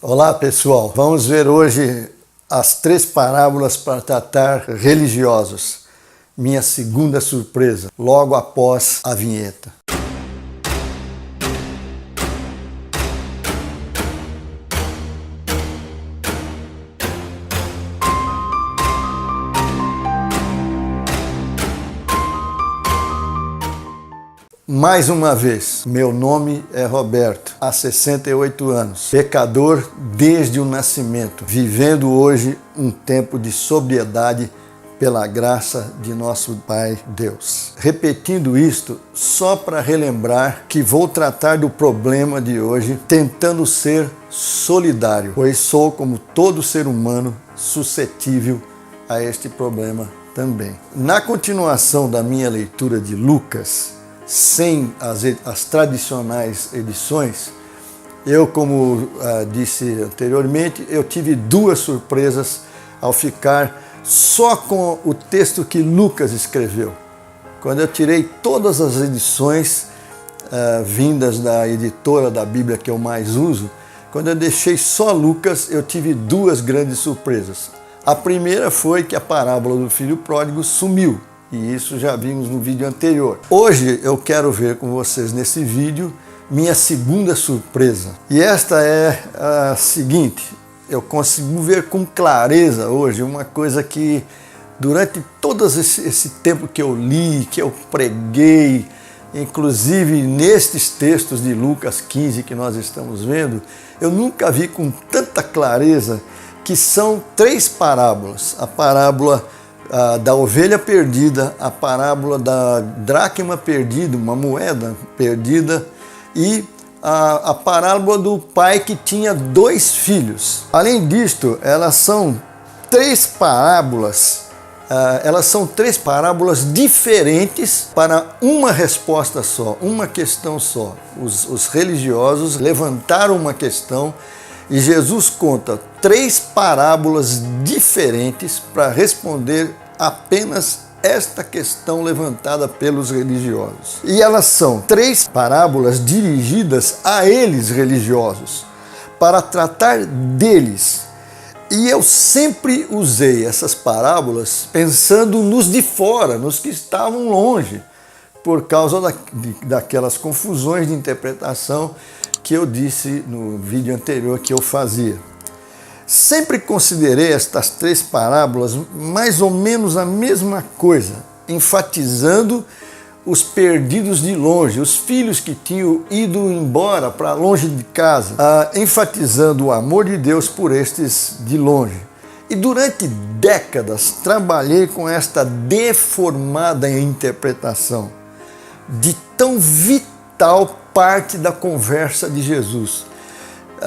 Olá pessoal, vamos ver hoje as 3 parábolas para tratar religiosos. Minha segunda surpresa, logo após a vinheta. Mais uma vez, meu nome é Roberto, há 68 anos, pecador desde o nascimento, vivendo hoje um tempo de sobriedade pela graça de nosso Pai Deus. Repetindo isto, só para relembrar que vou tratar do problema de hoje tentando ser solidário, pois sou, como todo ser humano, suscetível a este problema também. Na continuação da minha leitura de Lucas, sem as tradicionais edições, eu, como disse anteriormente, eu tive 2 surpresas ao ficar só com o texto que Lucas escreveu. Quando eu tirei todas as edições vindas da editora da Bíblia que eu mais uso, quando eu deixei só Lucas, eu tive 2 grandes surpresas. A primeira foi que a parábola do filho pródigo sumiu. E isso já vimos no vídeo anterior. Hoje eu quero ver com vocês nesse vídeo minha segunda surpresa. E esta é a seguinte: eu consigo ver com clareza hoje uma coisa que durante todo esse tempo que eu li, que eu preguei, inclusive nestes textos de Lucas 15 que nós estamos vendo, eu nunca vi com tanta clareza que são 3 parábolas. A parábola da ovelha perdida, a parábola da dracma perdida, uma moeda perdida, e a parábola do pai que tinha 2 filhos. Além disto, elas são 3 parábolas, diferentes para uma resposta só, uma questão só. Os religiosos levantaram uma questão e Jesus conta 3 parábolas diferentes para responder apenas esta questão levantada pelos religiosos. E elas são 3 parábolas dirigidas a eles religiosos, para tratar deles. E eu sempre usei essas parábolas pensando nos de fora, nos que estavam longe, por causa daquelas confusões de interpretação que eu disse no vídeo anterior que eu fazia. Sempre considerei estas 3 parábolas mais ou menos a mesma coisa, enfatizando os perdidos de longe, os filhos que tinham ido embora para longe de casa, enfatizando o amor de Deus por estes de longe. E durante décadas trabalhei com esta deformada interpretação de tão vital parte da conversa de Jesus.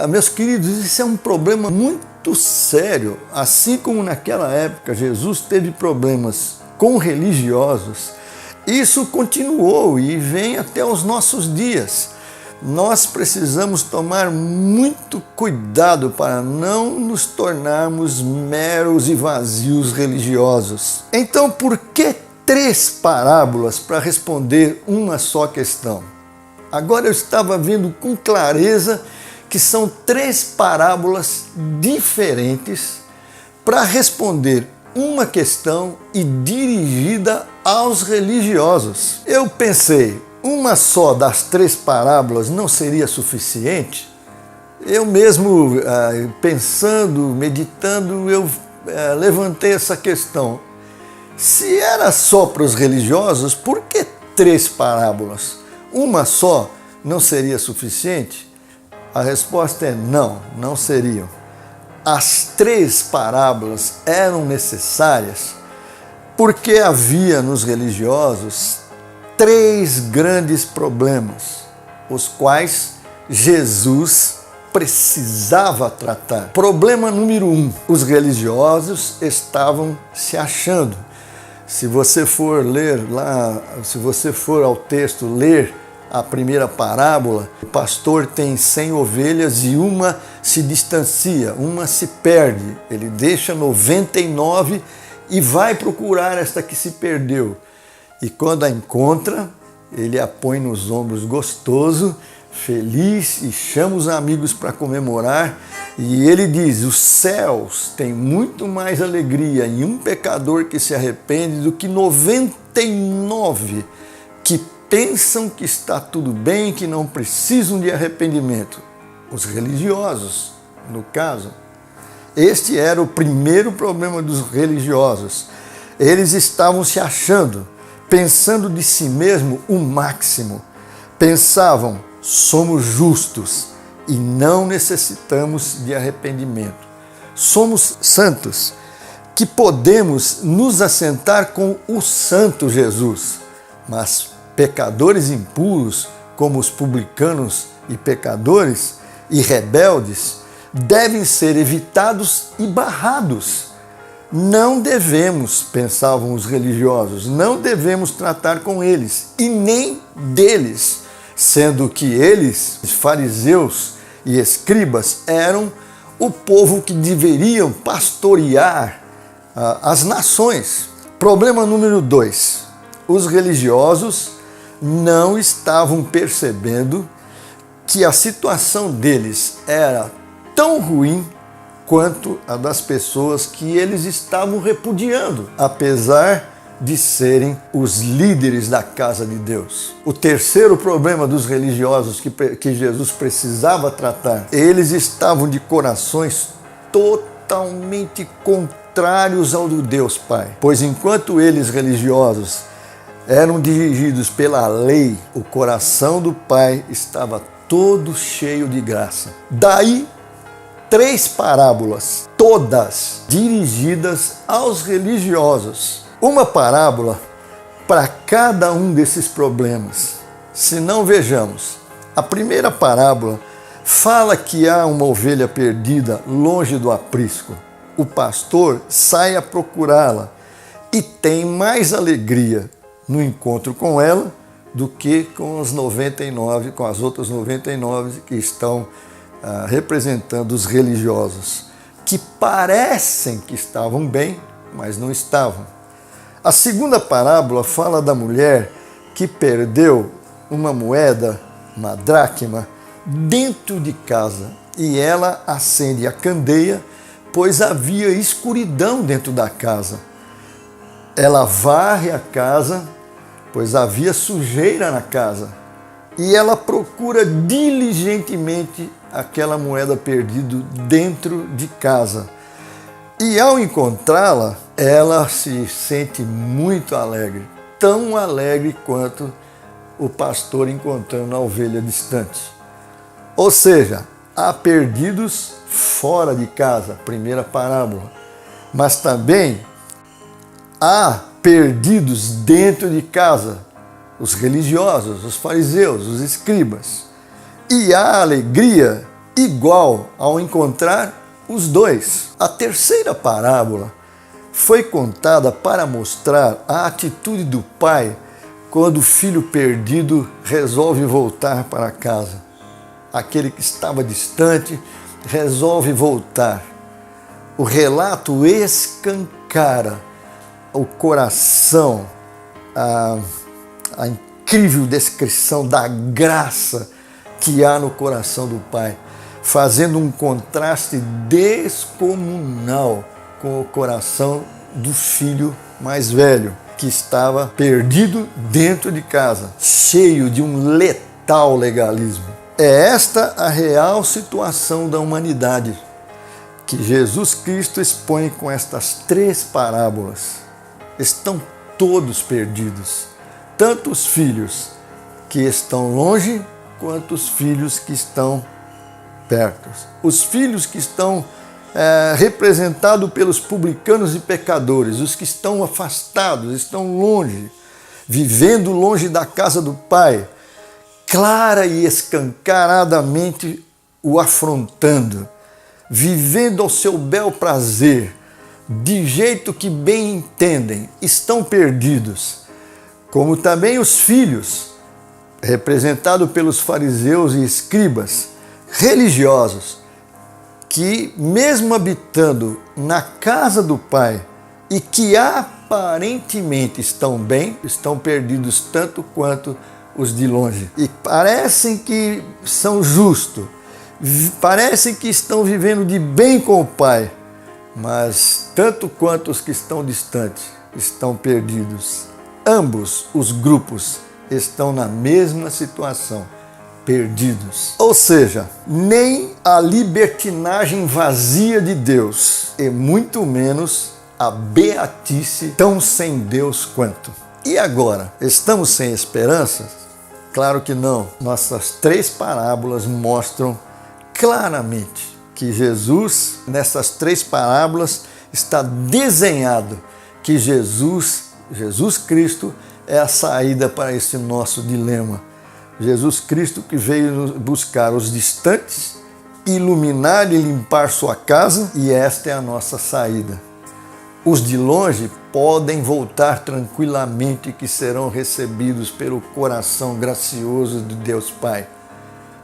Meus queridos, isso é um problema muito sério. Assim como naquela época Jesus teve problemas com religiosos, isso continuou e vem até os nossos dias. Nós precisamos tomar muito cuidado para não nos tornarmos meros e vazios religiosos. Então, por que 3 parábolas para responder uma só questão? Agora eu estava vendo com clareza que são 3 parábolas diferentes para responder uma questão e dirigida aos religiosos. Eu pensei, uma só das 3 parábolas não seria suficiente? Eu mesmo, pensando, meditando, eu levantei essa questão. Se era só para os religiosos, por que 3 parábolas? Uma só não seria suficiente? A resposta é não, não seriam. As 3 parábolas eram necessárias porque havia nos religiosos 3 grandes problemas, os quais Jesus precisava tratar. Problema número 1, os religiosos estavam se achando. Se você for ler lá, se você for ao texto ler a primeira parábola, o pastor tem 100 ovelhas e uma se distancia, uma se perde. Ele deixa 99 e vai procurar esta que se perdeu. E quando a encontra, ele a põe nos ombros gostoso, feliz e chama os amigos para comemorar. E ele diz: os céus têm muito mais alegria em um pecador que se arrepende do que 99 que pensam que está tudo bem, que não precisam de arrependimento. Os religiosos, no caso. Este era o primeiro problema dos religiosos. Eles estavam se achando, pensando de si mesmo o máximo. Pensavam: somos justos e não necessitamos de arrependimento. Somos santos, que podemos nos assentar com o santo Jesus. Mas pecadores impuros, como os publicanos e pecadores e rebeldes, devem ser evitados e barrados. Não devemos, pensavam os religiosos, não devemos tratar com eles e nem deles, sendo que eles, os fariseus e escribas, eram o povo que deveriam pastorear as nações. Problema número 2. Os religiosos não estavam percebendo que a situação deles era tão ruim quanto a das pessoas que eles estavam repudiando, apesar de serem os líderes da casa de Deus. O terceiro problema dos religiosos que Jesus precisava tratar: eles estavam de corações totalmente contrários ao do Deus Pai. Pois enquanto eles, religiosos, eram dirigidos pela lei, o coração do Pai estava todo cheio de graça. Daí 3 parábolas, todas dirigidas aos religiosos. Uma parábola para cada um desses problemas. Se não, vejamos. A primeira parábola fala que há uma ovelha perdida longe do aprisco. O pastor sai a procurá-la e tem mais alegria no encontro com ela do que com as outras 99 que estão representando os religiosos, que parecem que estavam bem, mas não estavam. A segunda parábola fala da mulher que perdeu uma moeda, uma dracma, dentro de casa, e ela acende a candeia, pois havia escuridão dentro da casa. Ela varre a casa, pois havia sujeira na casa, e ela procura diligentemente aquela moeda perdida dentro de casa. E ao encontrá-la, ela se sente muito alegre, tão alegre quanto o pastor encontrando a ovelha distante. Ou seja, há perdidos fora de casa, primeira parábola, mas também há perdidos dentro de casa, os religiosos, os fariseus, os escribas. E há alegria igual ao encontrar os dois. A terceira parábola foi contada para mostrar a atitude do pai quando o filho perdido resolve voltar para casa. Aquele que estava distante resolve voltar. O relato escancara o coração, a incrível descrição da graça que há no coração do pai, fazendo um contraste descomunal com o coração do filho mais velho, que estava perdido dentro de casa, cheio de um letal legalismo. É esta a real situação da humanidade que Jesus Cristo expõe com estas 3 parábolas. Estão todos perdidos, tanto os filhos que estão longe, quanto os filhos que estão perto. Os filhos que estão representados pelos publicanos e pecadores, os que estão afastados, estão longe, vivendo longe da casa do Pai, clara e escancaradamente o afrontando, vivendo ao seu bel prazer, de jeito que bem entendem, estão perdidos. Como também os filhos, representados pelos fariseus e escribas, religiosos, que mesmo habitando na casa do Pai e que aparentemente estão bem, estão perdidos tanto quanto os de longe e parecem que são justos, parecem que estão vivendo de bem com o Pai, mas tanto quanto os que estão distantes estão perdidos. Ambos os grupos estão na mesma situação, perdidos. Ou seja, nem a libertinagem vazia de Deus e muito menos a beatice tão sem Deus quanto. E agora, estamos sem esperança? Claro que não. Nossas 3 parábolas mostram claramente que Jesus, nessas 3 parábolas, está desenhado que Jesus Cristo é a saída para esse nosso dilema. Jesus Cristo que veio buscar os distantes, iluminar e limpar sua casa, e esta é a nossa saída. Os de longe podem voltar tranquilamente, que serão recebidos pelo coração gracioso de Deus Pai.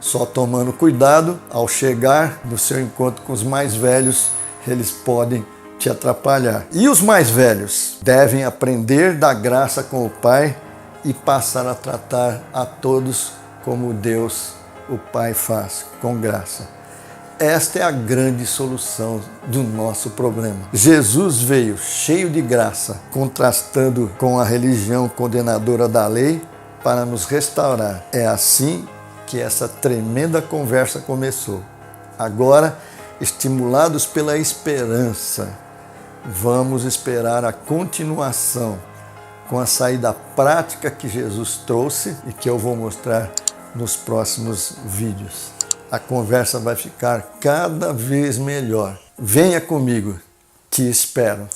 Só tomando cuidado, ao chegar no seu encontro com os mais velhos, eles podem te atrapalhar. E os mais velhos devem aprender da graça com o Pai e passar a tratar a todos como Deus, o Pai, faz, com graça. Esta é a grande solução do nosso problema. Jesus veio cheio de graça, contrastando com a religião condenadora da lei, para nos restaurar. É assim que essa tremenda conversa começou. Agora, estimulados pela esperança, vamos esperar a continuação com a saída prática que Jesus trouxe e que eu vou mostrar nos próximos vídeos. A conversa vai ficar cada vez melhor. Venha comigo, te espero.